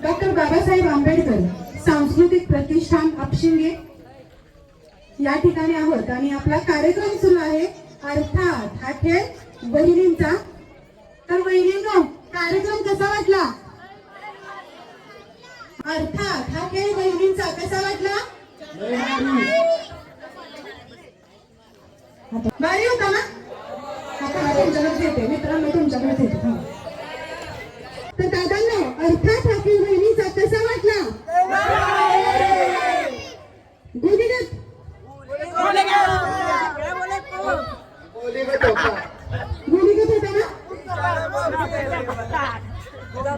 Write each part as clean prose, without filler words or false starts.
Doctor Babasaheb Ambedkar सांस्कृतिक प्रतिष्ठान अपशिंगे या ठिकाणी आहोत आणि आपला कार्यक्रम सुरू आहे। अर्थात हा खेळ वहिनींचा। तर वहिनींनो, कार्यक्रम कसा वाटला? अर्थात हा खेळ वहिनींचा कसा वाटला? भारी होता ना? आता तुमच्याकडे येते मित्रांनो, तुमच्याकडे येते। तर दादांनो, अर्थात हा खेळ वहिनींचा कसा वाटला? गुणगत होता ना?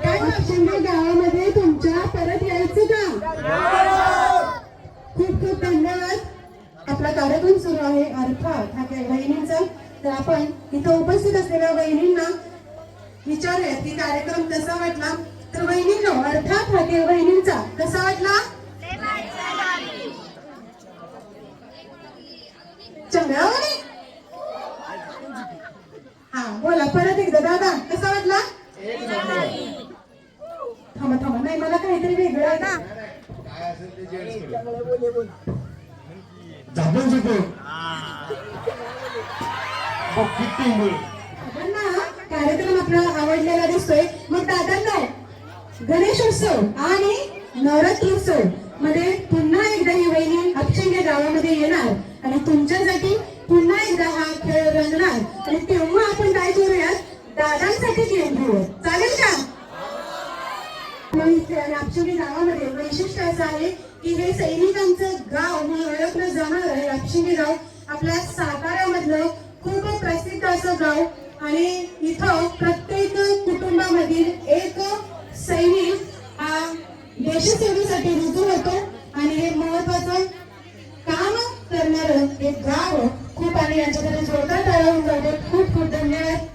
काय अपशिंगे गावामध्ये तुमच्या परत यायचं का? खूप खूप धन्यवाद। आपला कार्यक्रम सुरू आहे अर्थात हा खेळ वहिनींचा। तर आपण इथं उपस्थित असलेल्या वहिनींना विचारूया की कार्यक्रम कसा वाटला। तर वहिनींनो, अर्थात हा खेळ वहिनींचा कसा वाटला? चंद्रावरी? हा बोला परत एकदा दादा, कसा वाटला? थांबा थांबा, नाही मला काहीतरी वेगळं आहे ना। कार्यक्रम आपला आवडलेला दिसतोय। मग दादांनो, गणेशोत्सव आणि नवरात्रोत्सव मध्ये पुन्हा एकदा ही वहिनी अपशिंगे गावामध्ये येणार आणि तुमच्यासाठी पुन्हा एकदा हा खेळ रंगणार आणि तेव्हा आपण काय करूयात, दादांसाठी गेम घेऊया, चालेल का? अपशिंगे गावामध्ये वैशिष्ट्य असं आहे की हे सैनिकांचं गाव म्हणून ओळखलं जाणार आहे। अपशिंगे गाव आपल्या साताऱ्यामधलं खूप प्रसिद्ध असं गाव आणि इथं प्रत्येक कुटुंबामधील एक सैनिक हा देशसेवेसाठी रुजू होतो आणि हे महत्वाचं काम करणारं एक गाव खूप, आणि यांच्याकडे जोरदार टाळ्या होऊन जाते। खूप खूप धन्यवाद।